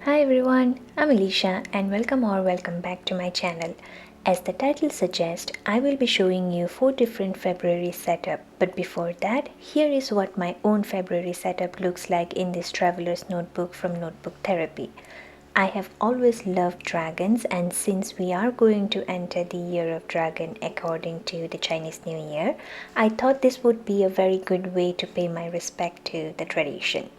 Hi everyone, I'm Alicia and welcome back to my channel. As the title suggests, I will be showing you 4 different February setup. But before that, here is what my own February setup looks like in this traveler's notebook from Notebook Therapy. I have always loved dragons, and since we are going to enter the year of dragon according to the Chinese New Year, I thought this would be a very good way to pay my respect to the tradition.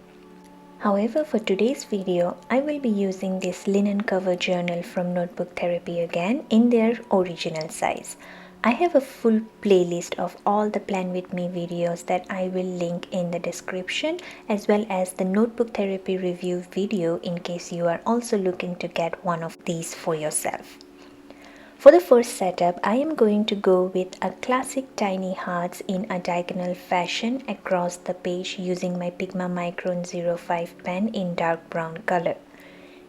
However, for today's video, I will be using this linen cover journal from Notebook Therapy again in their original size. I have a full playlist of all the Plan With Me videos that I will link in the description, as well as the Notebook Therapy review video in case you are also looking to get one of these for yourself. For the first setup, I am going to go with a classic tiny hearts in a diagonal fashion across the page using my Pigma Micron 05 pen in dark brown color.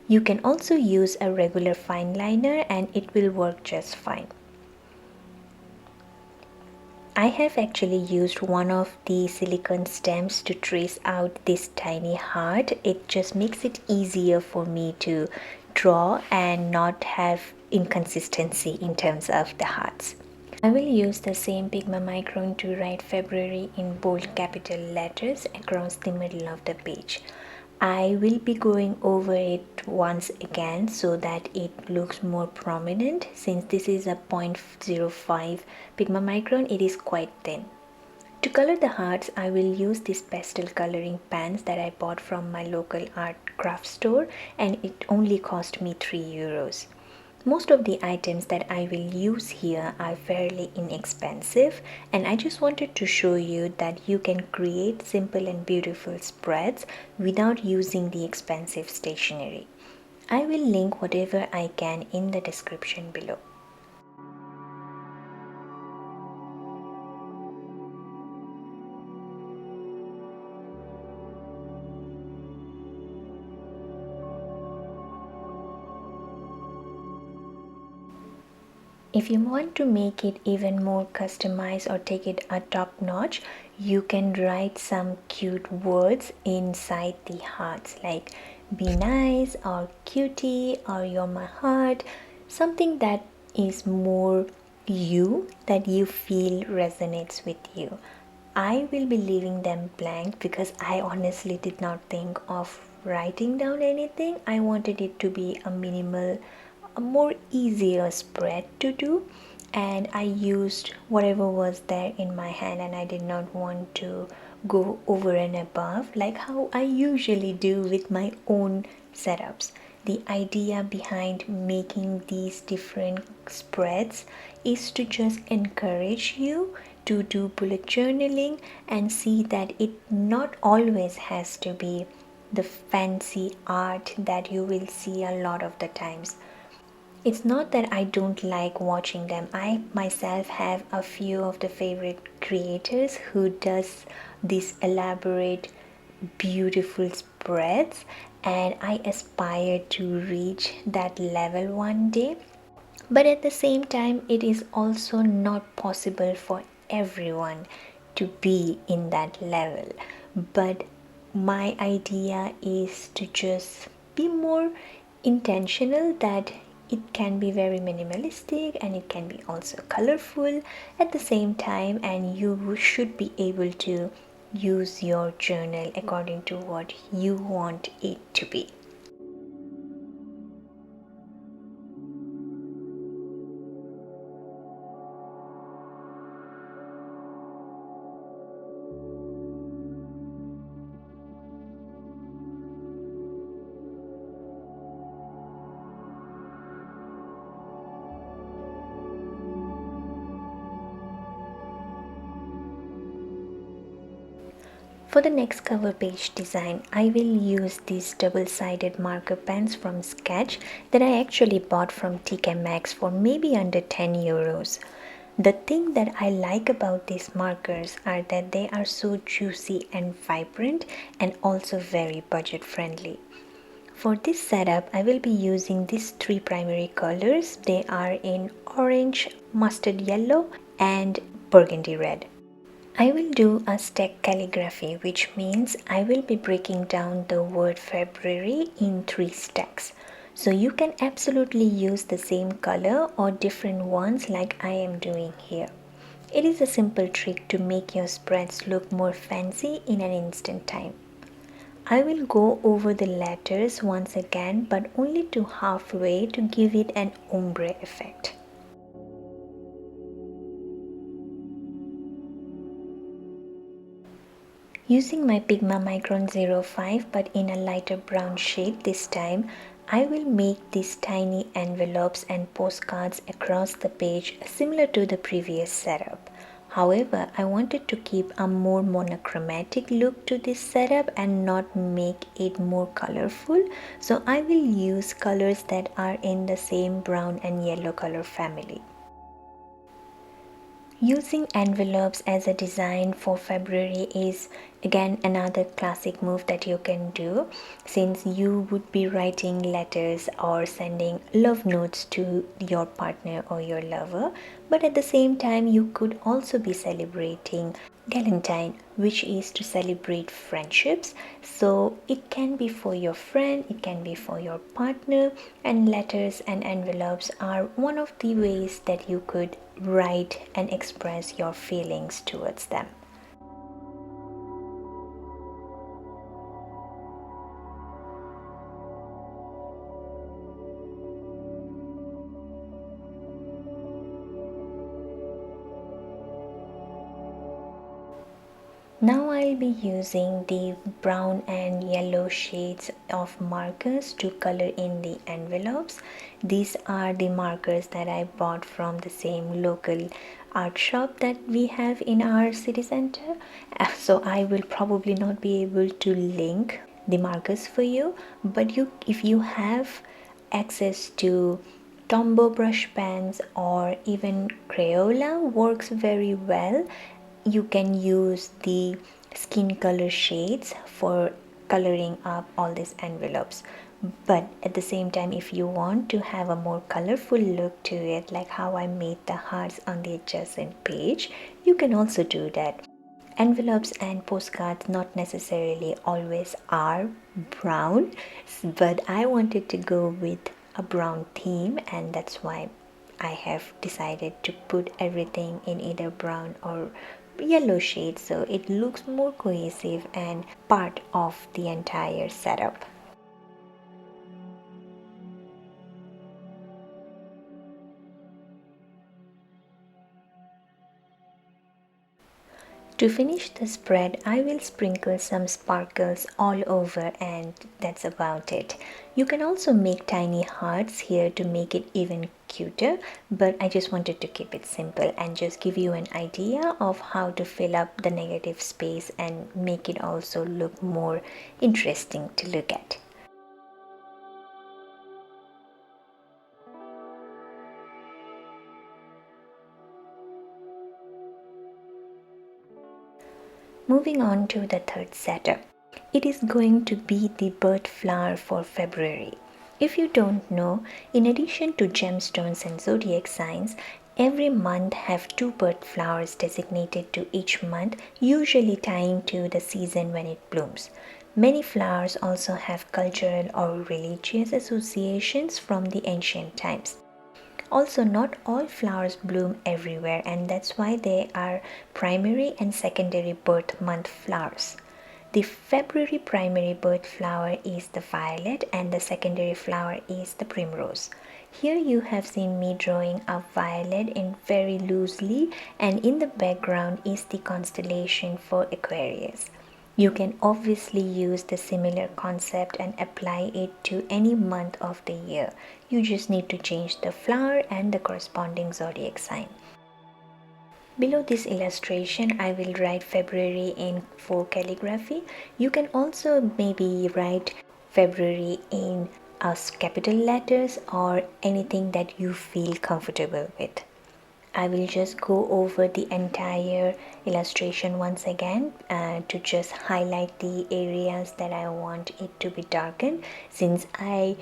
You can also use a regular fine liner and it will work just fine. I have actually used one of the silicone stamps to trace out this tiny heart. It just makes it easier for me to draw and not have inconsistency in terms of the hearts. I will use the same Pigma Micron to write February in bold capital letters across the middle of the page. I will be going over it once again so that it looks more prominent. Since this is a 0.05 Pigma Micron, it is quite thin. To color the hearts, I will use these pastel coloring pans that I bought from my local art craft store, and it only cost me 3 euros. Most of the items that I will use here are fairly inexpensive, and I just wanted to show you that you can create simple and beautiful spreads without using the expensive stationery. I will link whatever I can in the description below. If you want to make it even more customized or take it a top notch, you can write some cute words inside the hearts like be nice or cutie or you're my heart, something that is more you, that you feel resonates with you. I will be leaving them blank because I honestly did not think of writing down anything. I wanted it to be a more easier spread to do, and I used whatever was there in my hand, and I did not want to go over and above like how I usually do with my own setups. The idea behind making these different spreads is to just encourage you to do bullet journaling and see that it not always has to be the fancy art that you will see a lot of the times. It's not that I don't like watching them. I myself have a few of the favorite creators who does these elaborate beautiful spreads, and I aspire to reach that level one day. But at the same time, it is also not possible for everyone to be in that level. But my idea is to just be more intentional, that it can be very minimalistic and it can be also colorful at the same time, and you should be able to use your journal according to what you want it to be. For the next cover page design, I will use these double-sided marker pens from Sketch that I actually bought from TK Maxx for maybe under 10 euros. The thing that I like about these markers are that they are so juicy and vibrant, and also very budget friendly. For this setup, I will be using these 3 primary colors. They are in orange, mustard yellow and burgundy red. I will do a stack calligraphy, which means I will be breaking down the word February in 3 stacks. So you can absolutely use the same color or different ones like I am doing here. It is a simple trick to make your spreads look more fancy in an instant time. I will go over the letters once again, but only to halfway to give it an ombre effect. Using my Pigma Micron 05 but in a lighter brown shade this time, I will make these tiny envelopes and postcards across the page similar to the previous setup. However, I wanted to keep a more monochromatic look to this setup and not make it more colorful, so I will use colors that are in the same brown and yellow color family. Using envelopes as a design for February is again another classic move that you can do, since you would be writing letters or sending love notes to your partner or your lover, but at the same time you could also be celebrating Galentine, which is to celebrate friendships. So it can be for your friend, it can be for your partner, and letters and envelopes are one of the ways that you could write and express your feelings towards them. Now I'll be using the brown and yellow shades of markers to color in the envelopes. These are the markers that I bought from the same local art shop that we have in our city center. So I will probably not be able to link the markers for you, but if you have access to Tombow brush pens or even Crayola works very well. You can use the skin color shades for coloring up all these envelopes, but at the same time if you want to have a more colorful look to it, like how I made the hearts on the adjacent page, you can also do that. Envelopes and postcards not necessarily always are brown, but I wanted to go with a brown theme, and that's why I have decided to put everything in either brown or yellow shade so it looks more cohesive and part of the entire setup. To finish the spread, I will sprinkle some sparkles all over, and that's about it. You can also make tiny hearts here to make it even cuter, but I just wanted to keep it simple and just give you an idea of how to fill up the negative space and make it also look more interesting to look at. Moving on to the third setup. It is going to be the bird flower for February. If you don't know, in addition to gemstones and zodiac signs, every month have two bird flowers designated to each month, usually tying to the season when it blooms. Many flowers also have cultural or religious associations from the ancient times. Also, not all flowers bloom everywhere, and that's why they are primary and secondary birth month flowers. The February primary birth flower is the violet and the secondary flower is the primrose. Here you have seen me drawing a violet in very loosely, and in the background is the constellation for Aquarius. You can obviously use the similar concept and apply it to any month of the year. You just need to change the flower and the corresponding zodiac sign. Below this illustration, I will write February in for calligraphy. You can also maybe write February in capital letters or anything that you feel comfortable with. I will just go over the entire illustration once again to just highlight the areas that I want it to be darkened. Since I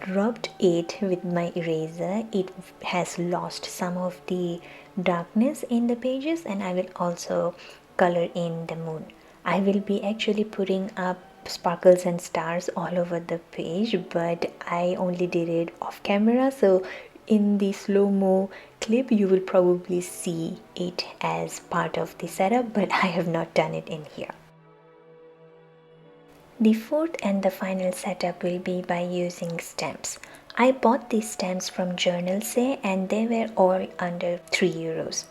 rubbed it with my eraser, it has lost some of the darkness in the pages, and I will also color in the moon. I will be actually putting up sparkles and stars all over the page, but I only did it off camera, so in the slow-mo clip you will probably see it as part of the setup, but I have not done it in here. The fourth and the final setup will be by using stamps. I bought these stamps from journalwithme and they were all under 3 euros.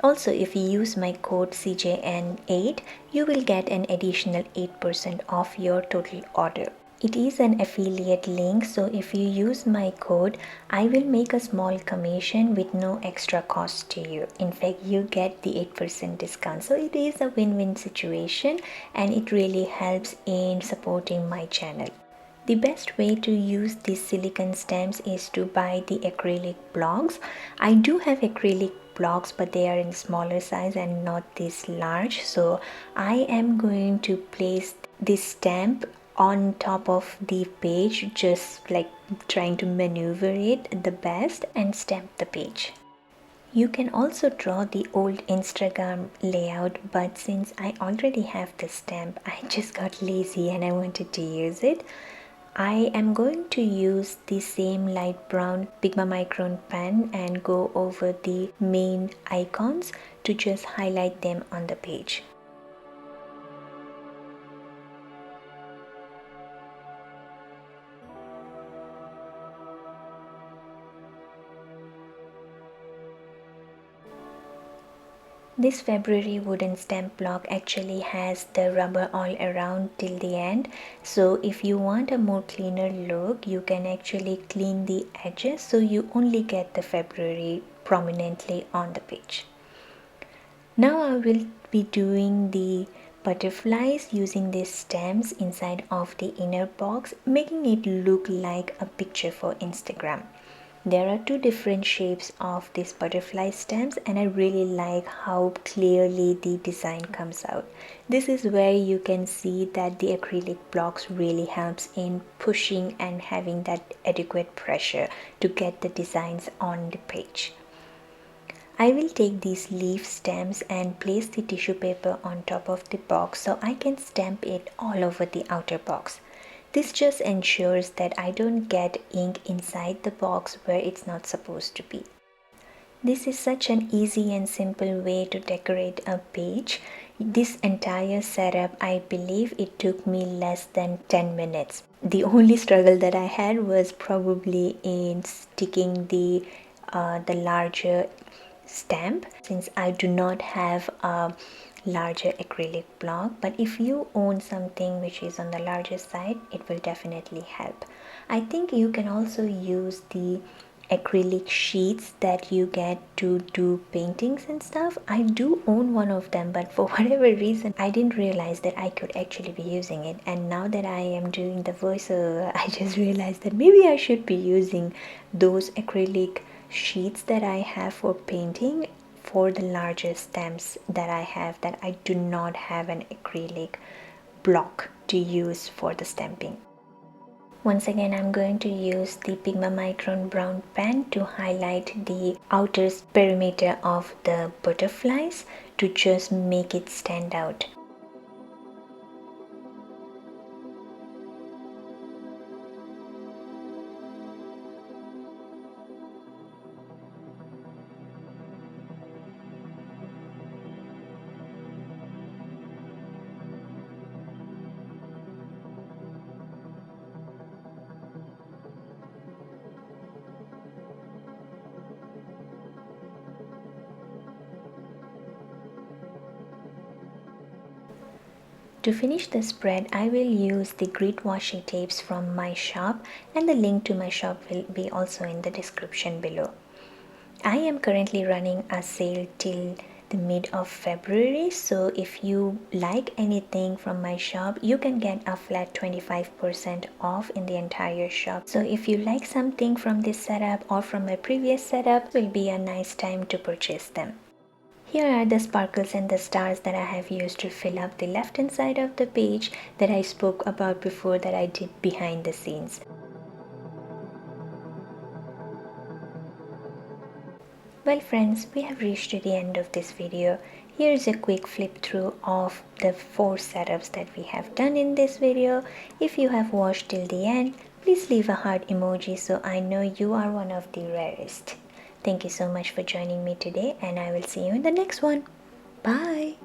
Also, if you use my code CJN8, you will get an additional 8% off your total order. It is an affiliate link, so if you use my code, I will make a small commission with no extra cost to you. In fact, you get the 8% discount. So it is a win-win situation and it really helps in supporting my channel. The best way to use these silicone stamps is to buy the acrylic blocks. I do have acrylic blocks, but they are in smaller size and not this large. So I am going to place this stamp on top of the page, just like trying to maneuver it the best and stamp the page. You can also draw the old Instagram layout, but since I already have the stamp, I just got lazy and I wanted to use it. I am going to use the same light brown Pigma Micron pen and go over the main icons to just highlight them on the page. This February wooden stamp block actually has the rubber all around till the end, so if you want a more cleaner look, you can actually clean the edges so you only get the February prominently on the page. Now I will be doing the butterflies using these stamps inside of the inner box, making it look like a picture for Instagram. There are two different shapes of these butterfly stamps and I really like how clearly the design comes out. This is where you can see that the acrylic blocks really helps in pushing and having that adequate pressure to get the designs on the page. I will take these leaf stamps and place the tissue paper on top of the box so I can stamp it all over the outer box. This just ensures that I don't get ink inside the box where it's not supposed to be. This is such an easy and simple way to decorate a page. This entire setup, I believe it took me less than 10 minutes. The only struggle that I had was probably in sticking the larger stamp, since I do not have a larger acrylic block, but if you own something which is on the larger side, it will definitely help. I think you can also use the acrylic sheets that you get to do paintings and stuff. I do own one of them, but for whatever reason I didn't realize that I could actually be using it, and now that I am doing the voiceover, I just realized that maybe I should be using those acrylic sheets that I have for painting for the larger stamps that I have, that I do not have an acrylic block to use for the stamping. Once again, I'm going to use the Pigma Micron brown pen to highlight the outer perimeter of the butterflies to just make it stand out. To finish the spread, I will use the grit washi tapes from my shop, and the link to my shop will be also in the description below. I am currently running a sale till the mid of February, so if you like anything from my shop, you can get a flat 25% off in the entire shop. So if you like something from this setup or from my previous setup, it will be a nice time to purchase them. Here are the sparkles and the stars that I have used to fill up the left hand side of the page that I spoke about before, that I did behind the scenes. Well friends, we have reached to the end of this video. Here is a quick flip through of the 4 setups that we have done in this video. If you have watched till the end, please leave a heart emoji so I know you are one of the rarest. Thank you so much for joining me today, and I will see you in the next one. Bye!